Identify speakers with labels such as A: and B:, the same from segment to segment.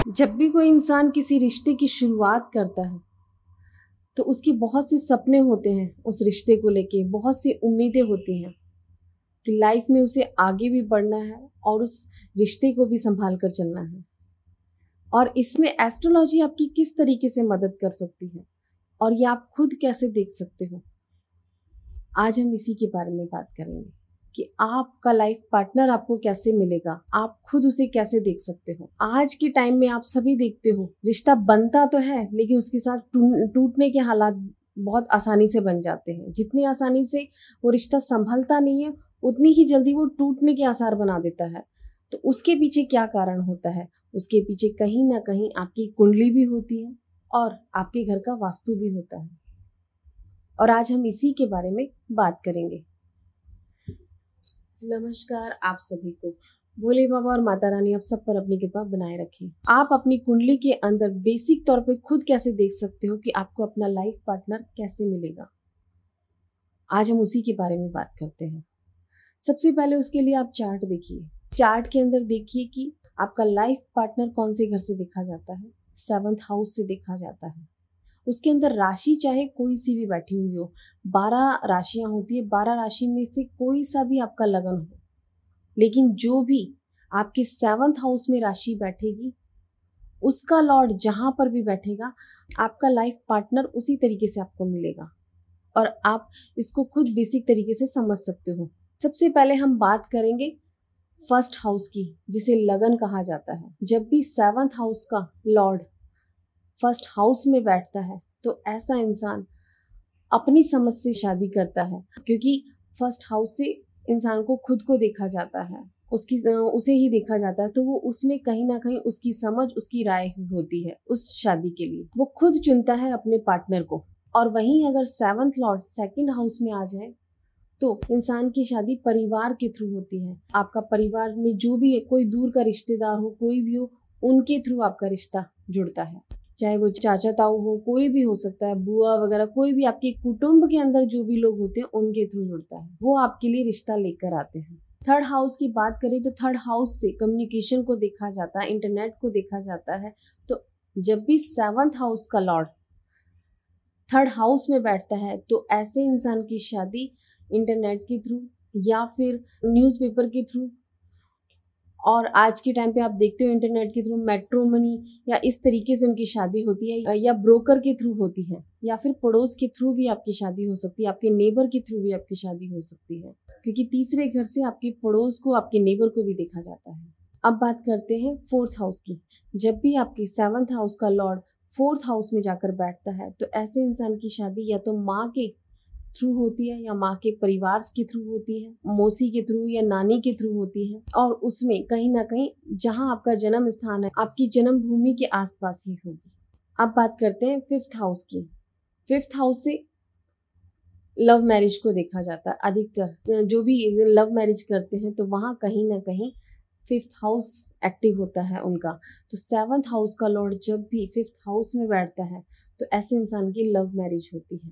A: जब भी कोई इंसान किसी रिश्ते की शुरुआत करता है तो उसकी बहुत से सपने होते हैं, उस रिश्ते को लेके बहुत सी उम्मीदें होती हैं कि लाइफ में उसे आगे भी बढ़ना है और उस रिश्ते को भी संभाल कर चलना है। और इसमें एस्ट्रोलॉजी आपकी किस तरीके से मदद कर सकती है और ये आप खुद कैसे देख सकते हो, आज हम इसी के बारे में बात करेंगे कि आपका लाइफ पार्टनर आपको कैसे मिलेगा, आप खुद उसे कैसे देख सकते हो। आज के टाइम में आप सभी देखते हो रिश्ता बनता तो है लेकिन उसके साथ टूटने के हालात बहुत आसानी से बन जाते हैं। जितनी आसानी से वो रिश्ता संभलता नहीं है उतनी ही जल्दी वो टूटने के आसार बना देता है। तो उसके पीछे क्या कारण होता है? उसके पीछे कहीं ना कहीं आपकी कुंडली भी होती है और आपके घर का वास्तु भी होता है, और आज हम इसी के बारे में बात करेंगे। नमस्कार आप सभी को। भोले बाबा और माता रानी आप सब पर अपनी कृपा बनाए रखें। आप अपनी कुंडली के अंदर बेसिक तौर पे खुद कैसे देख सकते हो कि आपको अपना लाइफ पार्टनर कैसे मिलेगा, आज हम उसी के बारे में बात करते हैं। सबसे पहले उसके लिए आप चार्ट देखिए। चार्ट के अंदर देखिए कि आपका लाइफ पार्टनर कौन से घर से देखा जाता है। 7th हाउस से देखा जाता है। उसके अंदर राशि चाहे कोई सी भी बैठी हुई हो, 12 राशियां होती है, 12 राशि में से कोई सा भी आपका लगन हो, लेकिन जो भी आपके 7th हाउस में राशि बैठेगी उसका लॉर्ड जहां पर भी बैठेगा आपका लाइफ पार्टनर उसी तरीके से आपको मिलेगा, और आप इसको खुद बेसिक तरीके से समझ सकते हो। सबसे पहले हम बात करेंगे फर्स्ट हाउस की, जिसे लगन कहा जाता है। जब भी 7th हाउस का लॉर्ड फर्स्ट हाउस में बैठता है तो ऐसा इंसान अपनी समझ से शादी करता है, क्योंकि फर्स्ट हाउस से इंसान को खुद को देखा जाता है, उसे ही देखा जाता है, तो वो उसमें कहीं ना कहीं उसकी समझ, उसकी राय होती है उस शादी के लिए। वो खुद चुनता है अपने पार्टनर को। और वहीं अगर 7th लॉर्ड 2nd हाउस में आ जाए तो इंसान की शादी परिवार के थ्रू होती है। आपका परिवार में जो भी कोई दूर का रिश्तेदार हो, कोई भी हो, उनके थ्रू आपका रिश्ता जुड़ता है, चाहे वो चाचा ताऊ हो, कोई भी हो सकता है, बुआ वगैरह, कोई भी आपके कुटुंब के अंदर जो भी लोग होते हैं उनके थ्रू जुड़ता है, वो आपके लिए रिश्ता लेकर आते हैं। 3rd हाउस की बात करें तो 3rd हाउस से कम्युनिकेशन को देखा जाता है, इंटरनेट को देखा जाता है। तो जब भी 7th हाउस का लॉर्ड 3rd हाउस में बैठता है तो ऐसे इंसान की शादी इंटरनेट के थ्रू या फिर न्यूज़पेपर के थ्रू, और आज के टाइम पे आप देखते हो इंटरनेट के थ्रू मैट्रिमोनी या इस तरीके से उनकी शादी होती है, या ब्रोकर के थ्रू होती है, या फिर पड़ोस के थ्रू भी आपकी शादी हो सकती है, आपके नेबर के थ्रू भी आपकी शादी हो सकती है, क्योंकि तीसरे घर से आपके पड़ोस को, आपके नेबर को भी देखा जाता है। अब बात करते हैं 4th हाउस की। जब भी आपके 7th हाउस का लॉर्ड 4th हाउस में जाकर बैठता है तो ऐसे इंसान की शादी या तो माँ के थ्रू होती है, या माँ के परिवार के थ्रू होती है, मौसी के थ्रू या नानी के थ्रू होती है, और उसमें कहीं ना कहीं जहाँ आपका जन्म स्थान है आपकी जन्मभूमि के आसपास ही होगी। अब बात करते हैं 5th हाउस की। 5th हाउस से लव मैरिज को देखा जाता है। अधिकतर जो भी लव मैरिज करते हैं तो वहाँ कहीं ना कहीं 5th हाउस एक्टिव होता है उनका। तो 7th हाउस का लॉर्ड जब भी 5th हाउस में बैठता है तो ऐसे इंसान की लव मैरिज होती है,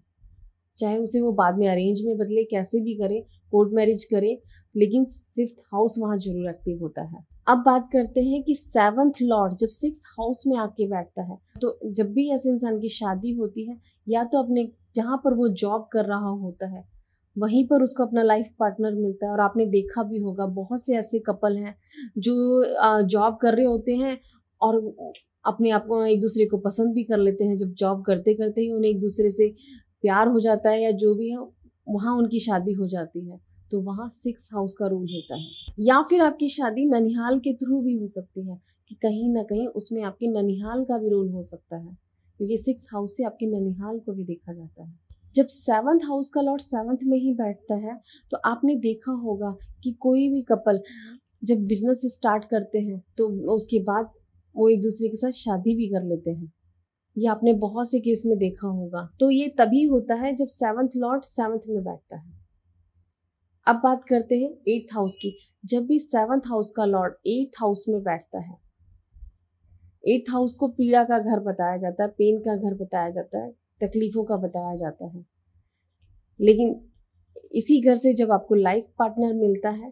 A: चाहे उसे वो बाद में अरेंज में बदले, कैसे भी करे, कोर्ट मैरिज करे, लेकिन 5th हाउस वहाँ जरूर एक्टिव होता है। अब बात करते हैं कि 7th लॉर्ड जब 6th हाउस में आके बैठता है तो जब भी ऐसे इंसान की शादी होती है, या तो अपने जहाँ पर वो जॉब कर रहा होता है वहीं पर उसको अपना लाइफ पार्टनर मिलता है। और आपने देखा भी होगा बहुत से ऐसे कपल हैं जो जॉब कर रहे होते हैं और अपने आप को एक दूसरे को पसंद भी कर लेते हैं। जब जॉब करते करते ही उन्हें एक दूसरे से प्यार हो जाता है या जो भी है, वहाँ उनकी शादी हो जाती है। तो वहाँ 6th हाउस का रूल होता है। या फिर आपकी शादी ननिहाल के थ्रू भी हो सकती है, कि कहीं ना कहीं उसमें आपके ननिहाल का भी रोल हो सकता है, क्योंकि 6th हाउस से आपके ननिहाल को भी देखा जाता है। जब 7th हाउस का लॉर्ड 7th में ही बैठता है तो आपने देखा होगा कि कोई भी कपल जब बिजनेस स्टार्ट करते हैं तो उसके बाद वो एक दूसरे के साथ शादी भी कर लेते हैं। ये आपने बहुत से केस में देखा होगा। तो ये तभी होता है जब 7th लॉर्ड 7th में बैठता है। अब बात करते हैं 8th हाउस की। जब भी 7th हाउस का लॉर्ड 8th हाउस में बैठता है, 8th हाउस को पीड़ा का घर बताया जाता है, पेन का घर बताया जाता है, तकलीफों का बताया जाता है। लेकिन इसी घर से जब आपको लाइफ पार्टनर मिलता है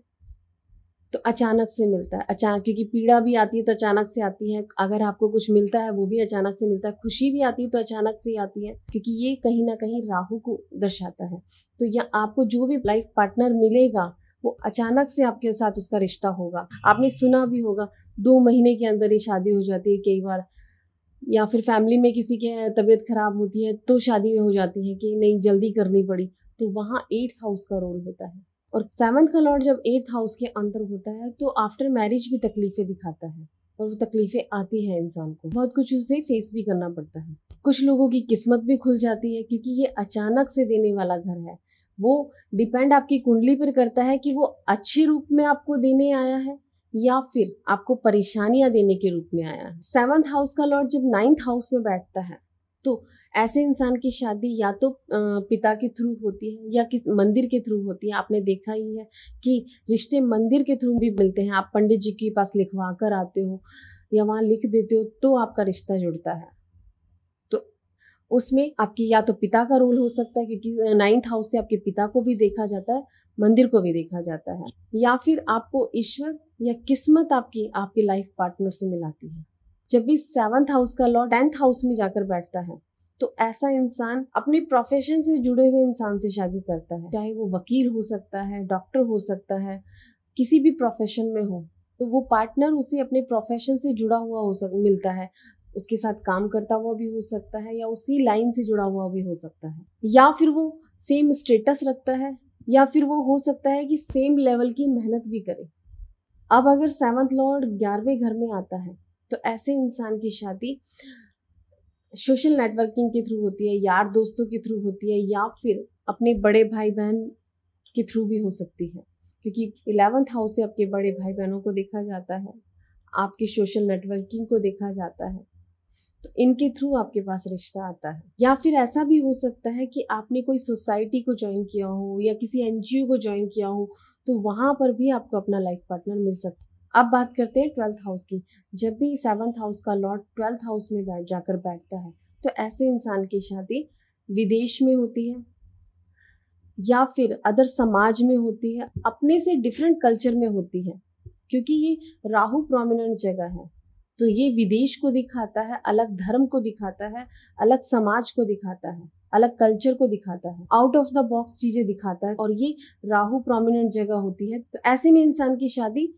A: तो अचानक से मिलता है, अचानक, क्योंकि पीड़ा भी आती है तो अचानक से आती है, अगर आपको कुछ मिलता है वो भी अचानक से मिलता है, खुशी भी आती है तो अचानक से आती है, क्योंकि ये कहीं ना कहीं राहु को दर्शाता है। तो यह आपको जो भी लाइफ पार्टनर मिलेगा वो अचानक से आपके साथ उसका रिश्ता होगा। आपने सुना भी होगा 2 महीने के अंदर ही शादी हो जाती है कई बार, या फिर फैमिली में किसी के तबीयत खराब होती है तो शादी हो जाती है कि नहीं जल्दी करनी पड़ी। तो वहाँ 8th हाउस का रोल होता है, और 7th का लॉर्ड जब 8th हाउस के अंदर होता है तो आफ्टर मैरिज भी तकलीफें दिखाता है, और वो तकलीफें आती हैं इंसान को, बहुत कुछ उसे फेस भी करना पड़ता है। कुछ लोगों की किस्मत भी खुल जाती है, क्योंकि ये अचानक से देने वाला घर है। वो डिपेंड आपकी कुंडली पर करता है कि वो अच्छे रूप में आपको देने आया है या फिर आपको परेशानियां देने के रूप में आया है। 7th हाउस का लॉर्ड जब 9th हाउस में बैठता है तो ऐसे इंसान की शादी या तो पिता के थ्रू होती है या किस मंदिर के थ्रू होती है। आपने देखा ही है कि रिश्ते मंदिर के थ्रू भी मिलते हैं। आप पंडित जी के पास लिखवा कर आते हो या वहाँ लिख देते हो तो आपका रिश्ता जुड़ता है। तो उसमें आपकी या तो पिता का रोल हो सकता है, क्योंकि 9th हाउस से आपके पिता को भी देखा जाता है, मंदिर को भी देखा जाता है, या फिर आपको ईश्वर या किस्मत आपकी लाइफ पार्टनर से मिलाती है। जब भी 7th हाउस का लॉर्ड 10th हाउस में जाकर बैठता है तो ऐसा इंसान अपने प्रोफेशन से जुड़े हुए इंसान से शादी करता है, चाहे वो वकील हो सकता है, डॉक्टर हो सकता है, किसी भी प्रोफेशन में हो, तो वो पार्टनर उसे अपने प्रोफेशन से जुड़ा हुआ मिलता है, उसके साथ काम करता हुआ भी हो सकता है या उसी लाइन से जुड़ा हुआ भी हो सकता है, या फिर वो सेम स्टेटस रखता है, या फिर वो हो सकता है कि सेम लेवल की मेहनत भी करे। अब अगर 7th लॉर्ड 11वें घर में आता है तो ऐसे इंसान की शादी सोशल नेटवर्किंग के थ्रू होती है, यार दोस्तों के थ्रू होती है, या फिर अपने बड़े भाई बहन के थ्रू भी हो सकती है, क्योंकि 11th हाउस से आपके बड़े भाई बहनों को देखा जाता है, आपके सोशल नेटवर्किंग को देखा जाता है, तो इनके थ्रू आपके पास रिश्ता आता है। या फिर ऐसा भी हो सकता है कि आपने कोई सोसाइटी को ज्वाइन किया हो या किसी एनजीओ को ज्वाइन किया हो, तो वहाँ पर भी आपको अपना लाइफ पार्टनर मिल सकता है। अब बात करते हैं 12th हाउस की। जब भी 7th हाउस का लॉर्ड 12th हाउस में जाकर बैठता है तो ऐसे इंसान की शादी विदेश में होती है या फिर अदर समाज में होती है, अपने से डिफरेंट कल्चर में होती है, क्योंकि ये राहु प्रोमिनेंट जगह है। तो ये विदेश को दिखाता है, अलग धर्म को दिखाता है, अलग समाज को दिखाता है, अलग कल्चर को दिखाता है, आउट ऑफ द बॉक्स चीजें दिखाता है, और ये राहु प्रोमिनेंट जगह होती है। तो ऐसे में इंसान की शादी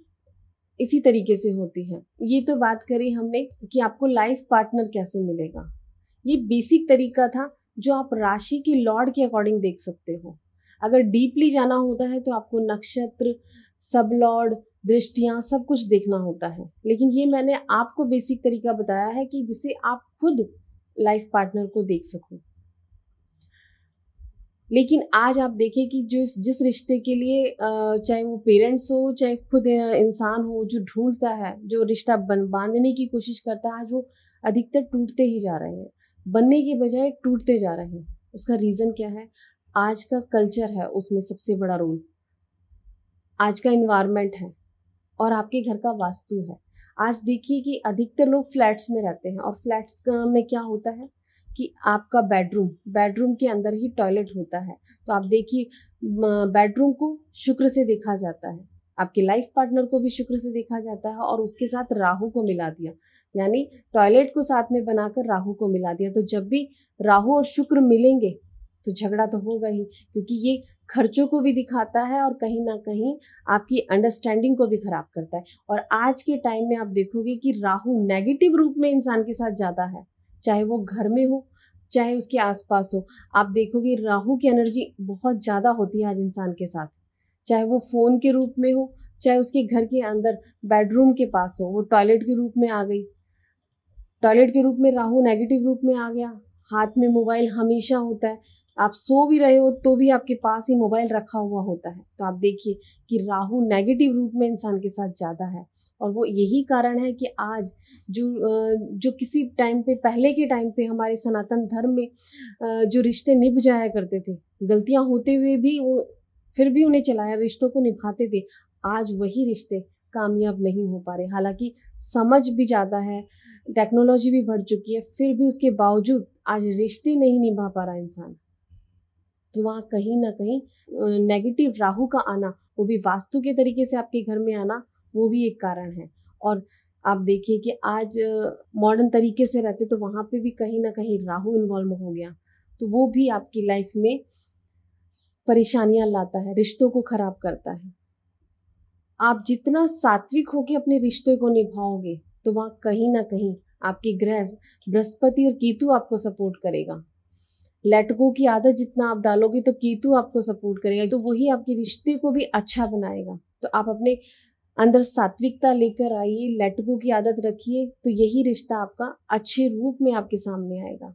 A: इसी तरीके से होती है। ये तो बात करी हमने कि आपको लाइफ पार्टनर कैसे मिलेगा। ये बेसिक तरीका था जो आप राशि की लॉर्ड के अकॉर्डिंग देख सकते हो। अगर डीपली जाना होता है तो आपको नक्षत्र, सब लॉर्ड, दृष्टियां सब कुछ देखना होता है, लेकिन ये मैंने आपको बेसिक तरीका बताया है कि जिससे आप खुद लाइफ पार्टनर को देख सको। लेकिन आज आप देखें कि जिस रिश्ते के लिए चाहे वो पेरेंट्स हो चाहे खुद इंसान हो जो ढूंढता है, जो रिश्ता बांधने की कोशिश करता है, आज वो अधिकतर टूटते ही जा रहे हैं, बनने के बजाय टूटते जा रहे हैं। उसका रीज़न क्या है? आज का कल्चर है, उसमें सबसे बड़ा रोल आज का इन्वायरमेंट है और आपके घर का वास्तु है। आज देखिए कि अधिकतर लोग फ्लैट्स में रहते हैं, और फ्लैट्स में क्या होता है कि आपका बेडरूम के अंदर ही टॉयलेट होता है। तो आप देखिए बेडरूम को शुक्र से देखा जाता है, आपके लाइफ पार्टनर को भी शुक्र से देखा जाता है, और उसके साथ राहु को मिला दिया, यानी टॉयलेट को साथ में बनाकर राहु को मिला दिया। तो जब भी राहु और शुक्र मिलेंगे तो झगड़ा तो होगा ही, क्योंकि ये खर्चों को भी दिखाता है और कहीं ना कहीं आपकी अंडरस्टैंडिंग को भी खराब करता है। और आज के टाइम में आप देखोगे कि राहु नेगेटिव रूप में इंसान के साथ ज़्यादा है, चाहे वो घर में हो चाहे उसके आसपास हो। आप देखोगे राहु की एनर्जी बहुत ज़्यादा होती है आज इंसान के साथ, चाहे वो फ़ोन के रूप में हो चाहे उसके घर के अंदर बेडरूम के पास हो। वो टॉयलेट के रूप में आ गई, टॉयलेट के रूप में राहु नेगेटिव रूप में आ गया। हाथ में मोबाइल हमेशा होता है, आप सो भी रहे हो तो भी आपके पास ही मोबाइल रखा हुआ होता है। तो आप देखिए कि राहु नेगेटिव रूप में इंसान के साथ ज़्यादा है, और वो यही कारण है कि आज जो किसी टाइम पे, पहले के टाइम पे हमारे सनातन धर्म में जो रिश्ते निभ जाया करते थे, गलतियां होते हुए भी वो फिर भी उन्हें चलाया, रिश्तों को निभाते थे। आज वही रिश्ते कामयाब नहीं हो पा रहे। हालांकि समझ भी ज़्यादा है, टेक्नोलॉजी भी बढ़ चुकी है, फिर भी उसके बावजूद आज रिश्ते नहीं निभा पा रहा इंसान। तो वहाँ कहीं ना कहीं नेगेटिव राहु का आना वो भी वास्तु के तरीके से आपके घर में आना, वो भी एक कारण है। और आप देखिए कि आज मॉडर्न तरीके से रहते तो वहाँ पे भी कहीं ना कहीं राहु इन्वॉल्व हो गया, तो वो भी आपकी लाइफ में परेशानियां लाता है, रिश्तों को खराब करता है। आप जितना सात्विक होकर अपने रिश्ते को निभाओगे तो वहाँ कहीं ना कहीं आपके ग्रह बृहस्पति और केतु आपको सपोर्ट करेगा। लेट गो की आदत जितना आप डालोगे तो केतु आपको सपोर्ट करेगा, तो वही आपके रिश्ते को भी अच्छा बनाएगा। तो आप अपने अंदर सात्विकता लेकर आइए, लेट गो की आदत रखिए, तो यही रिश्ता आपका अच्छे रूप में आपके सामने आएगा।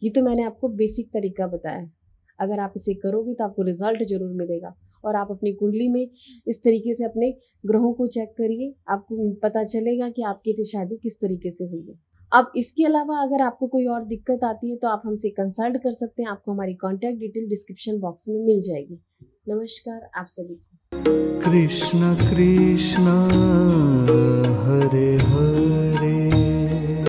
A: ये तो मैंने आपको बेसिक तरीका बताया है, अगर आप इसे करोगे तो आपको रिजल्ट जरूर मिलेगा। और आप अपनी कुंडली में इस तरीके से अपने ग्रहों को चेक करिए, आपको पता चलेगा कि आपकी शादी किस तरीके से हुई है। अब इसके अलावा अगर आपको कोई और दिक्कत आती है तो आप हमसे कंसल्ट कर सकते हैं, आपको हमारी कॉन्टैक्ट डिटेल डिस्क्रिप्शन बॉक्स में मिल जाएगी। नमस्कार आप सभी को।
B: कृष्ण कृष्ण